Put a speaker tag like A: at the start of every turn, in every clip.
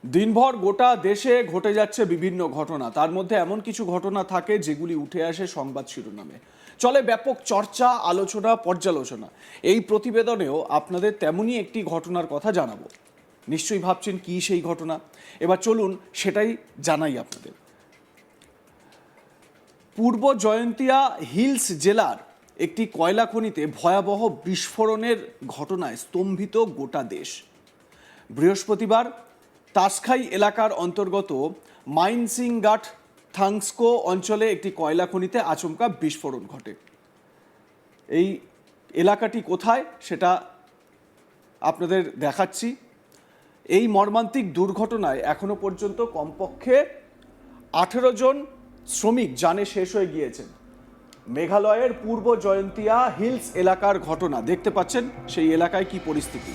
A: দিনভর গোটা দেশে ঘটে যাচ্ছে বিভিন্ন ঘটনা, তার মধ্যে এমন কিছু ঘটনা থাকে যেগুলি উঠে আসে সংবাদ শিরোনামে, চলে ব্যাপক চর্চা, আলোচনা, পর্যালোচনা। এই প্রতিবেদনেও আপনাদের তেমনই একটি ঘটনার কথা জানাবো। নিশ্চয়ই ভাবছেন কি সেই ঘটনা, এবার চলুন সেটাই জানাই আপনাদের। পূর্ব জয়ন্তিয়া হিলস জেলার একটি কয়লা খনিতে ভয়াবহ বিস্ফোরণের ঘটনায় স্তম্ভিত গোটা দেশ। বৃহস্পতিবার তাসখাই এলাকার অন্তর্গত মাইনসিংঘাট থাংস্কো অঞ্চলে একটি কয়লা খনিতে আচমকা বিস্ফোরণ ঘটে। এই এলাকাটি কোথায় সেটা আপনাদের দেখাচ্ছি। এই মর্মান্তিক দুর্ঘটনায় এখনো পর্যন্ত কমপক্ষে 18 জন শ্রমিক জানে শেষ হয়ে গিয়েছেন। মেঘালয়ের পূর্ব জয়ন্তিয়া হিলস এলাকার ঘটনা দেখতে পাচ্ছেন। সেই এলাকায় কি পরিস্থিতি?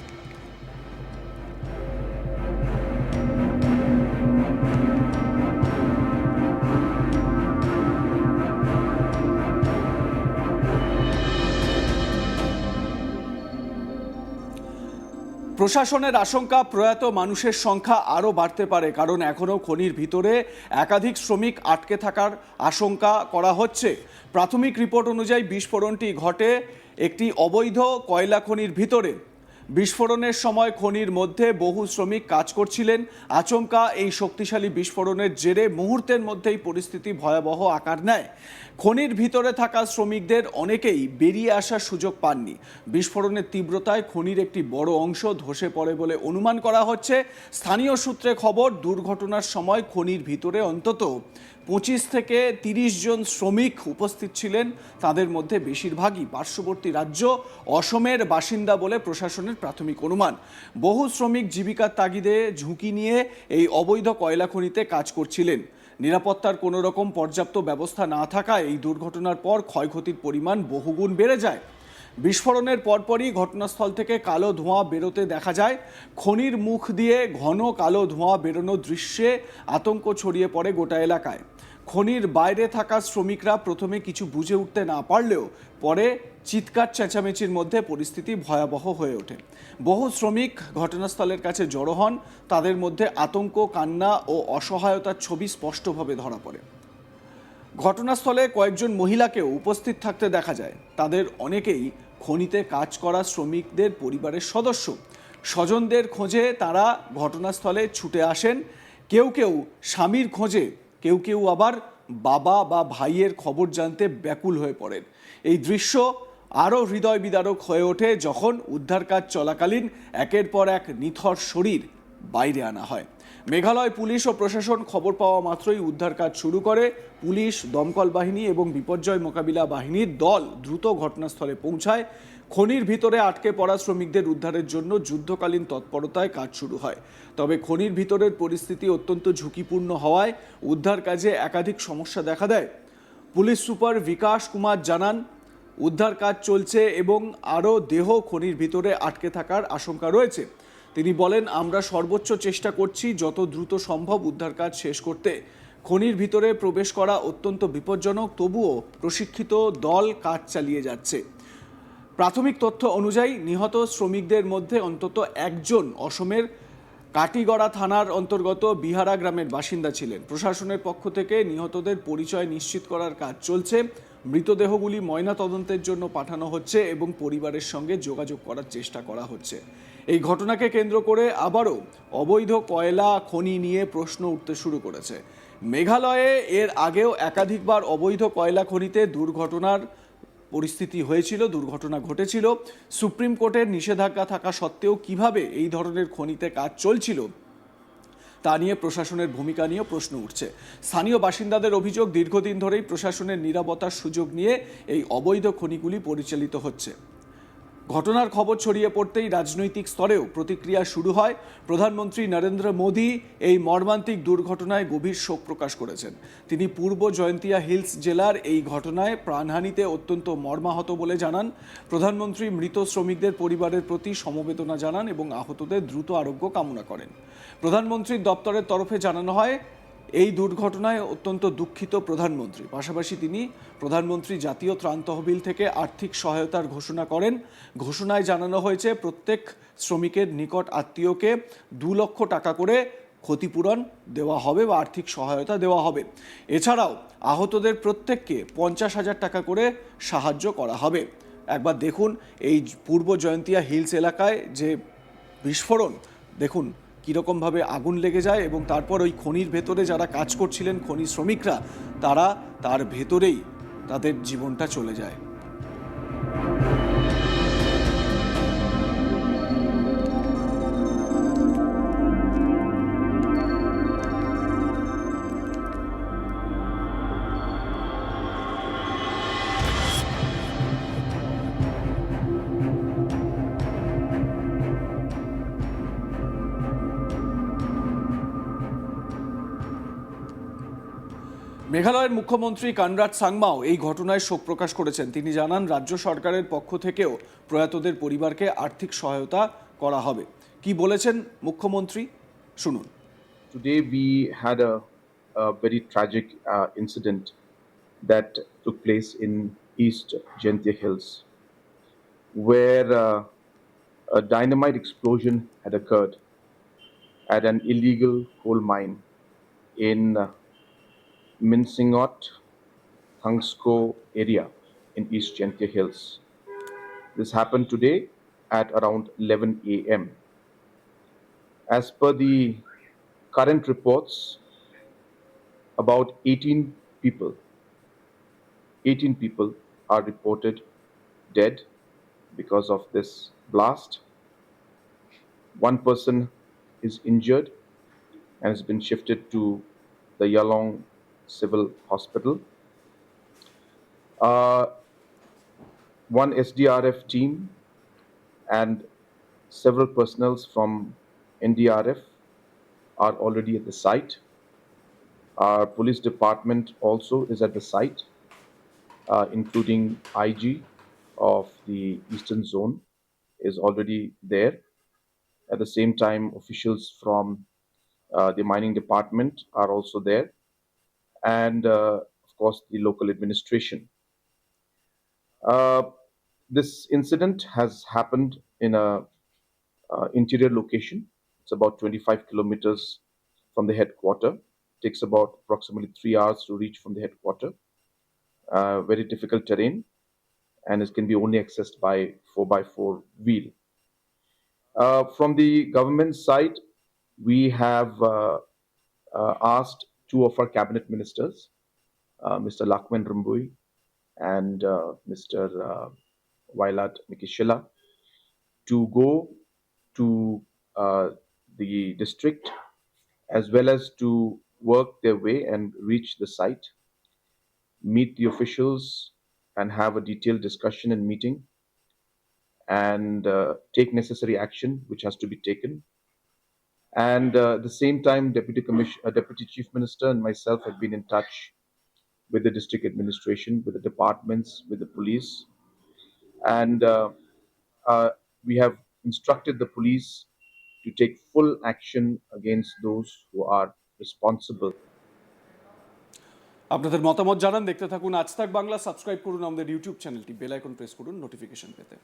A: প্রশাসনের আশঙ্কা প্রয়াত মানুষের সংখ্যা আরও বাড়তে পারে, কারণ এখনও খনির ভিতরে একাধিক শ্রমিক আটকে থাকার আশঙ্কা করা হচ্ছে। প্রাথমিক রিপোর্ট অনুযায়ী বিস্ফোরণটি ঘটে একটি অবৈধ কয়লা খনির ভিতরে। বিস্ফোরণের সময় খনির মধ্যে বহু শ্রমিক কাজ করছিলেন। আচমকা এই শক্তিশালী বিস্ফোরণের জেরে মুহূর্তের মধ্যেই পরিস্থিতি ভয়াবহ আকার নেয়। খনির ভিতরে থাকা শ্রমিকদের অনেকেই বেরিয়ে আসার সুযোগ পাননি। বিস্ফোরণের তীব্রতায় খনির একটি বড় অংশ ধসে পড়ে বলে অনুমান করা হচ্ছে। স্থানীয় সূত্রে খবর, দুর্ঘটনার সময় খনির ভিতরে অন্তত 25 থেকে 30 জন শ্রমিক উপস্থিত ছিলেন। তাদের মধ্যে বেশিরভাগই পার্শ্ববর্তী রাজ্য অসমের বাসিন্দা বলে প্রশাসনের প্রাথমিক অনুমান। বহু শ্রমিক জীবিকার তাগিদে ঝুঁকি নিয়ে এই অবৈধ কয়লা খনিতে কাজ করছিলেন। নিরাপত্তার কোনো রকম পর্যাপ্ত ব্যবস্থা না থাকায় এই দুর্ঘটনার পর ক্ষয়ক্ষতির পরিমাণ বহুগুণ বেড়ে যায়। বিস্ফোরণের পরপরই ঘটনাস্থল থেকে কালো ধোঁয়া বেরোতে দেখা যায়। খনির মুখ দিয়ে ঘন কালো ধোঁয়া বেরোনোর দৃশ্যে আতঙ্ক ছড়িয়ে পড়ে গোটা এলাকায়। খনির বাইরে থাকা শ্রমিকরা প্রথমে কিছু বুঝে উঠতে না পারলেও পরে চিৎকার চেঁচামেচির মধ্যে পরিস্থিতি ভয়াবহ হয়ে ওঠে। বহু শ্রমিক ঘটনাস্থলের কাছে জড়ো হন। তাদের মধ্যে আতঙ্ক, কান্না ও অসহায়তার ছবি স্পষ্টভাবে ধরা পড়ে। ঘটনাস্থলে কয়েকজন মহিলাকেও উপস্থিত থাকতে দেখা যায়। তাদের অনেকেই খনিতে কাজ করা শ্রমিকদের পরিবারের সদস্য। স্বজনদের খোঁজে তারা ঘটনাস্থলে ছুটে আসেন। কেউ কেউ স্বামীর খোঁজে, কেউ কেউ আবার বাবা বা ভাইয়ের খবর জানতে ব্যাকুল হয়ে পড়েন। এই দৃশ্য আরও হৃদয় বিদারক হয়ে ওঠে যখন উদ্ধার কাজ চলাকালীন একের পর এক নিথর শরীর বাইরে আনা হয়। মেঘালয় পুলিশ ও প্রশাসন খবর পাওয়া মাত্রই উদ্ধার কাজ শুরু করে। পুলিশ, দমকল বাহিনী এবং বিপর্যয় মোকাবিলা বাহিনীর দল দ্রুত ঘটনাস্থলে পৌঁছায়। খনির ভিতরে আটকে পড়া শ্রমিকদের উদ্ধারের জন্য যুদ্ধকালীন তৎপরতায় কাজ শুরু হয়। তবে খনির ভিতরের পরিস্থিতি অত্যন্ত ঝুঁকিপূর্ণ হওয়ায় উদ্ধার কাজে একাধিক সমস্যা দেখা দেয়। পুলিশ সুপার বিকাশ কুমার জানান, উদ্ধার কাজ চলছে এবং আরও দেহ খনির ভিতরে আটকে থাকার আশঙ্কা রয়েছে। তিনি বলেন, আমরা সর্বোচ্চ চেষ্টা করছি যত দ্রুত সম্ভব উদ্ধার কাজ শেষ করতে। খনির ভিতরে প্রবেশ করা অত্যন্ত বিপজ্জনক, তবুও প্রশিক্ষিত দল কাজ চালিয়ে যাচ্ছে। প্রাথমিক তথ্য অনুযায়ী নিহত শ্রমিকদের মধ্যে অন্তত একজন অসমের কাটিগড়া থানার অন্তর্গত বিহারা গ্রামের বাসিন্দা ছিলেন। প্রশাসনের পক্ষ থেকে নিহতদের পরিচয় নিশ্চিত করার কাজ চলছে। মৃতদেহগুলি ময়নাতদন্তের জন্য পাঠানো হচ্ছে এবং পরিবারের সঙ্গে যোগাযোগ করার চেষ্টা করা হচ্ছে। এই ঘটনাকে কেন্দ্র করে আবারও অবৈধ কয়লা খনি নিয়ে প্রশ্ন উঠতে শুরু করেছে। মেঘালয়ে এর আগেও একাধিকবার অবৈধ কয়লা খনিতে দুর্ঘটনার পরিস্থিতি হয়েছিল, দুর্ঘটনা ঘটেছিল। সুপ্রিম কোর্টের নিষেধাজ্ঞা থাকা সত্ত্বেও কিভাবে এই ধরনের খনিতে কাজ চলছিল তা নিয়ে প্রশাসনের ভূমিকা নিয়ে প্রশ্ন উঠছে। স্থানীয় বাসিন্দাদের অভিযোগ, দীর্ঘদিন ধরেই প্রশাসনের নিরাপত্তার সুযোগ নিয়ে এই অবৈধ খনিগুলি পরিচালিত হচ্ছে। ঘটনার খবর ছড়িয়ে পড়তেই রাজনৈতিক স্তরেও প্রতিক্রিয়া শুরু হয়। প্রধানমন্ত্রী নরেন্দ্র মোদী এই মর্মান্তিক দুর্ঘটনায় গভীর শোক প্রকাশ করেছেন। তিনি পূর্ব জয়ন্তিয়া হিলস জেলার এই ঘটনায় প্রাণহানিতে অত্যন্ত মর্মাহত বলে জানান। প্রধানমন্ত্রী মৃত শ্রমিকদের পরিবারের প্রতি সমবেদনা জানান এবং আহতদের দ্রুত আরোগ্য কামনা করেন। প্রধানমন্ত্রীর দপ্তরের তরফে জানানো হয়, এই দুর্ঘটনায় অত্যন্ত দুঃখিত প্রধানমন্ত্রী। পাশাপাশি তিনি প্রধানমন্ত্রী জাতীয় ত্রাণ তহবিল থেকে আর্থিক সহায়তার ঘোষণা করেন। ঘোষণায় জানানো হয়েছে প্রত্যেক শ্রমিকের নিকট আত্মীয়কে 2 লক্ষ টাকা করে ক্ষতিপূরণ দেওয়া হবে বা আর্থিক সহায়তা দেওয়া হবে। এছাড়াও আহতদের প্রত্যেককে 50,000 টাকা করে সাহায্য করা হবে। একবার দেখুন এই পূর্ব জয়ন্তিয়া হিলস এলাকায় যে বিস্ফোরণ, দেখুন কীরকমভাবে আগুন লেগে যায় এবং তারপর ওই খনির ভেতরে যারা কাজ করছিলেন খনি শ্রমিকরা, তারা তার ভেতরেই তাদের জীবনটা চলে যায়। মেঘালয়ের মুখ্যমন্ত্রী কনরাড সাংমাও এই ঘটনায় শোক প্রকাশ করেছেন। তিনি জানান রাজ্য সরকারের পক্ষ থেকেও প্রয়াতদের পরিবারকে আর্থিক সহায়তা করা হবে। কি বলেছেন মুখ্যমন্ত্রী শুনুন।
B: Today we had a very tragic incident that took place in East Gentia Hills, where a dynamite explosion had occurred at an illegal coal mine in Minsingot, Thangsko area in East Gentia Hills. This happened today at around 11 a.m. As per the current reports, about 18 people are reported dead because of this blast. One person is injured and has been shifted to the Yalong Civil Hospital. One SDRF team and several personnel from NDRF are already at the site. Our police department also is at the site, including IG of the Eastern Zone is already there. At the same time, officials from the mining department are also there, and of course the local administration. This incident has happened in a interior location. It's about 25 kilometers from the headquarter. It takes about approximately 3 hours to reach from the headquarter. Very difficult terrain, and it can be only accessed by 4x4 wheel. From the government side, we have asked two of our cabinet ministers, Mr. Lakman Rumbui and Mr. Wailat Mikishila, to go to the district as well as to work their way and reach the site, meet the officials and have a detailed discussion and meeting, and take necessary action which has to be taken. And at the same time, Deputy Chief Minister and myself have been in touch with the district administration, with the departments, with the police, and we have instructed the police to take full action against those who are responsible.
A: আপনাদের মতামত জানান, দেখতে থাকুন আজ তাক Bangla. Subscribe করুন আমাদের YouTube চ্যানেলটি, বেল আইকন প্রেস করুন নোটিফিকেশন পেতে।